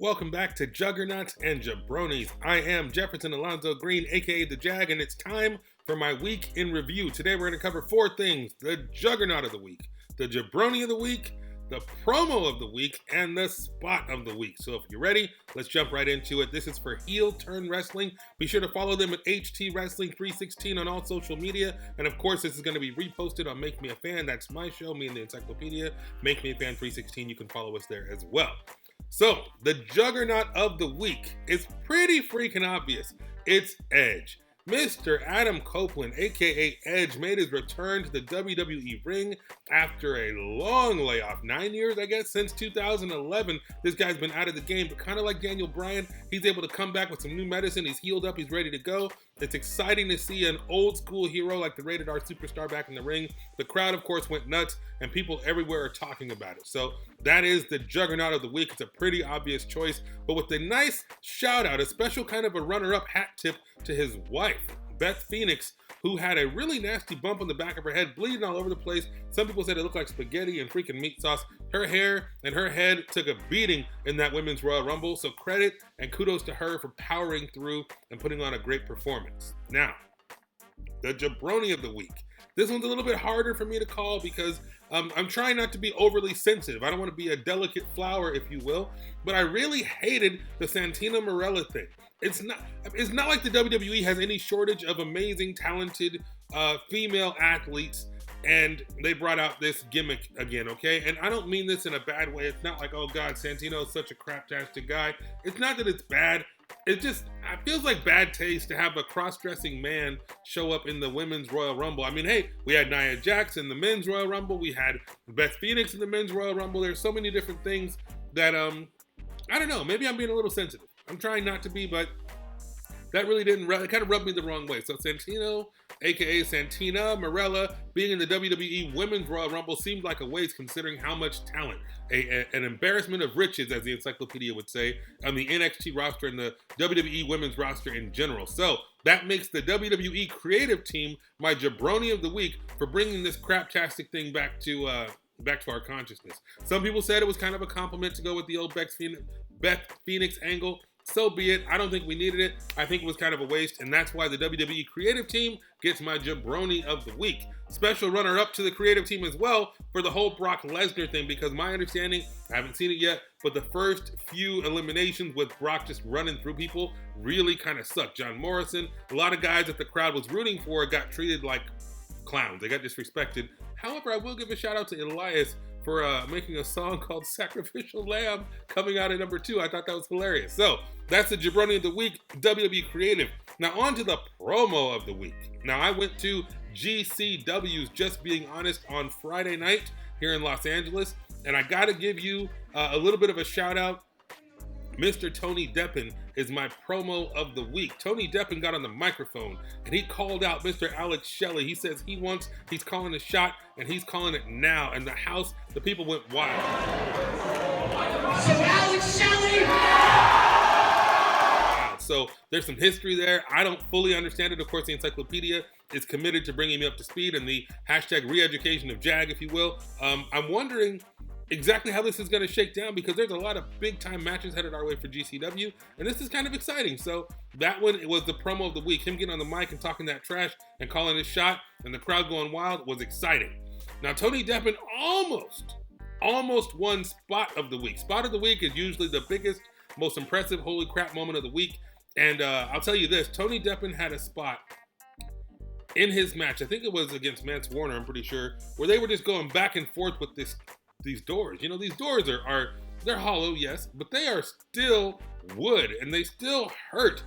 Welcome back to Juggernauts and Jabronis. I am Jefferson Alonzo Green, aka The Jag, and it's time for my week in review. Today we're going to cover four things: the Juggernaut of the week, the Jabroni of the week, the promo of the week, and the spot of the week. So if you're ready, let's jump right into it. This is for Heel Turn Wrestling. Be sure to follow them at HT Wrestling 316 on all social media. And of course, this is going to be reposted on Make Me a Fan. That's my show, me and the Encyclopedia. Make Me a Fan 316. You can follow us there as well. So, the Juggernaut of the week is pretty freaking obvious. It's Edge. Mr. Adam Copeland, aka Edge, made his return to the WWE ring after a long layoff. 9 years, I guess, since 2011. This guy's been out of the game, but kind of like Daniel Bryan, he's able to come back with some new medicine. He's healed up, he's ready to go. It's exciting to see an old school hero like the Rated R superstar back in the ring. The crowd, of course, went nuts, and people everywhere are talking about it. So that is the Juggernaut of the week. It's a pretty obvious choice, but with a nice shout out, a special kind of a runner-up hat tip to his wife, Beth Phoenix, who had a really nasty bump on the back of her head, bleeding all over the place. Some people said it looked like spaghetti and freaking meat sauce. Her hair and her head took a beating in that Women's Royal Rumble, so credit and kudos to her for powering through and putting on a great performance. Now, the Jabroni of the week. This one's a little bit harder for me to call because I'm trying not to be overly sensitive. I don't want to be a delicate flower, if you will, but I really hated the Santino Marella thing. It's not like the WWE has any shortage of amazing, talented female athletes, and they brought out this gimmick again, okay? And I don't mean this in a bad way. It's not like, oh God, Santino's such a craptastic guy. It's not that it's bad. It feels like bad taste to have a cross-dressing man show up in the Women's Royal Rumble. I mean, hey, we had Nia Jax in the Men's Royal Rumble. We had Beth Phoenix in the Men's Royal Rumble. There's so many different things that, I don't know, maybe I'm being a little sensitive. I'm trying not to be, but that really it kind of rubbed me the wrong way. So Santino, aka Santina Marella, being in the WWE Women's Royal Rumble seemed like a waste considering how much talent, an embarrassment of riches, as the Encyclopedia would say, on the NXT roster and the WWE Women's roster in general. So that makes the WWE Creative team my Jabroni of the week for bringing this craptastic thing back to our consciousness. Some people said it was kind of a compliment to go with the old Beth Phoenix angle. So be it. I don't think we needed it. I think it was kind of a waste, and that's why the WWE Creative team gets my Jabroni of the week. Special runner-up to the Creative team as well for the whole Brock Lesnar thing, because my understanding, I haven't seen it yet, but the first few eliminations with Brock just running through people really kind of sucked. John Morrison, a lot of guys that the crowd was rooting for got treated like clowns. They got disrespected. However, I will give a shout out to Elias for making a song called Sacrificial Lamb coming out at number 2. I thought that was hilarious. So that's the Jabroni of the week, WWE Creative. Now on to the promo of the week. Now I went to GCW's Just Being Honest on Friday night here in Los Angeles, and I gotta give you a little bit of a shout out. Mr. Tony Deppen is my promo of the week. Tony Deppen got on the microphone and he called out Mr. Alex Shelley. He says he's calling a shot and he's calling it now. And the people went wild. So Alex Shelley! So there's some history there. I don't fully understand it. Of course, the Encyclopedia is committed to bringing me up to speed and the hashtag re-education of Jag, if you will. I'm wondering exactly how this is going to shake down because there's a lot of big time matches headed our way for GCW, and this is kind of exciting. So that one, it was the promo of the week. Him getting on the mic and talking that trash and calling his shot and the crowd going wild was exciting. Now Tony Deppen almost won spot of the week. Spot of the week is usually the biggest, most impressive holy crap moment of the week, and I'll tell you this, Tony Deppen had a spot in his match, I think it was against Mance Warner, I'm pretty sure, where they were just going back and forth with these doors. You know, these doors they're hollow, yes, but they are still wood and they still hurt.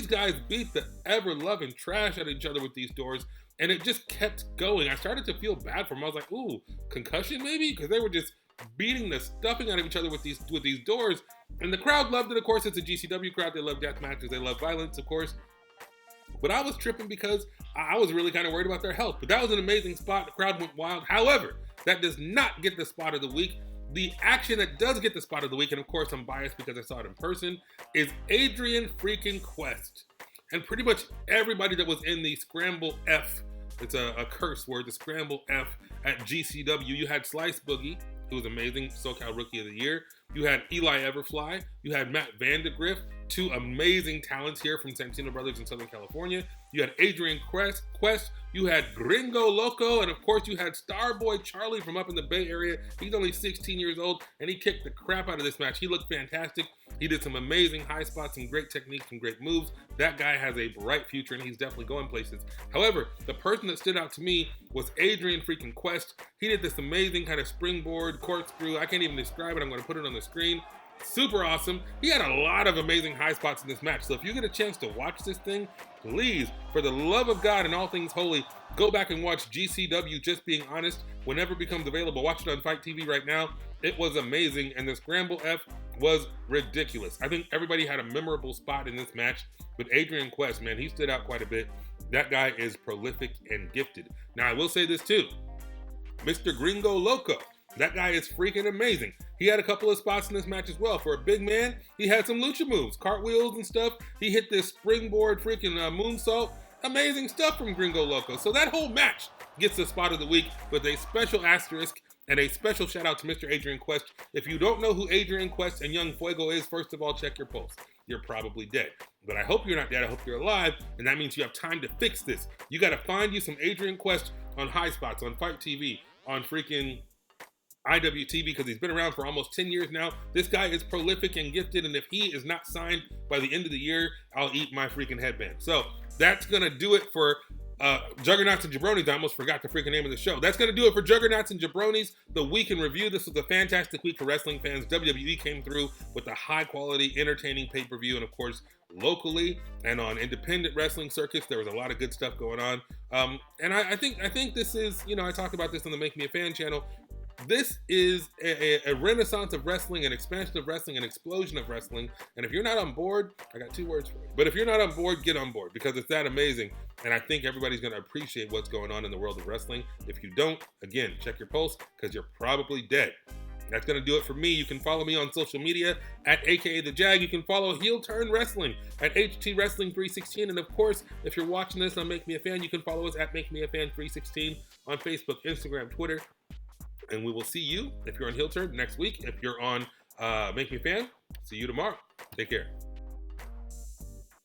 Guys beat the ever-loving trash out of each other with these doors, and it just kept going. I started to feel bad for them. I was like, ooh, concussion maybe? Because they were just beating the stuffing out of each other with these doors, and the crowd loved it. Of course, it's a GCW crowd. They love death matches. They love violence, of course. But I was tripping because I was really kind of worried about their health. But that was an amazing spot. The crowd went wild. However, that does not get the spot of the week. The action that does get the spot of the week, and of course I'm biased because I saw it in person, is Adrian freaking Quest. And pretty much everybody that was in the Scramble F, it's a curse word, the Scramble F at GCW. You had Slice Boogie, who was amazing, SoCal Rookie of the Year. You had Eli Everfly. You had Matt Vandegrift, two amazing talents here from Santino Brothers in Southern California. You had Adrian Quest. You had Gringo Loco. And of course, you had Starboy Charlie from up in the Bay Area. He's only 16 years old, and he kicked the crap out of this match. He looked fantastic. He did some amazing high spots, some great techniques, some great moves. That guy has a bright future, and he's definitely going places. However, the person that stood out to me was Adrian freaking Quest. He did this amazing kind of springboard corkscrew. I can't even describe it. I'm going to put it on the screen. Super awesome. He had a lot of amazing high spots in this match. So if you get a chance to watch this thing, please, for the love of God and all things holy, go back and watch GCW Just Being Honest whenever it becomes available. Watch it on Fight TV right now. It was amazing, and the Scramble F was ridiculous. I think everybody had a memorable spot in this match, but Adrian Quest, man, he stood out quite a bit. That guy is prolific and gifted. Now, I will say this too. Mr. Gringo Loco, that guy is freaking amazing. He had a couple of spots in this match as well. For a big man, he had some lucha moves, cartwheels and stuff. He hit this springboard freaking moonsault. Amazing stuff from Gringo Loco. So that whole match gets the spot of the week with a special asterisk and a special shout out to Mr. Adrian Quest. If you don't know who Adrian Quest and Young Fuego is, first of all, check your pulse. You're probably dead. But I hope you're not dead. I hope you're alive. And that means you have time to fix this. You got to find you some Adrian Quest on high spots, on Fight TV, on freaking IWTV, because he's been around for almost 10 years now. This guy is prolific and gifted, and if he is not signed by the end of the year, I'll eat my freaking headband. So that's gonna do it for Juggernauts and Jabronis. I almost forgot the freaking name of the show. That's gonna do it for Juggernauts and Jabronis, the week in review. This was a fantastic week for wrestling fans. WWE came through with a high quality, entertaining pay-per-view, and of course, locally and on independent wrestling circuits, there was a lot of good stuff going on. And I think this is, you know, I talked about this on the Make Me a Fan channel. This is a renaissance of wrestling, an expansion of wrestling, an explosion of wrestling. And if you're not on board, I got two words for you. But if you're not on board, get on board, because it's that amazing. And I think everybody's going to appreciate what's going on in the world of wrestling. If you don't, again, check your pulse, because you're probably dead. That's going to do it for me. You can follow me on social media at AKA The Jag. You can follow Heel Turn Wrestling at HT Wrestling 316. And of course, if you're watching this on Make Me a Fan, you can follow us at Make Me a Fan 316 on Facebook, Instagram, Twitter. And we will see you, if you're on Heel Turn, next week. If you're on Make Me a Fan, see you tomorrow. Take care.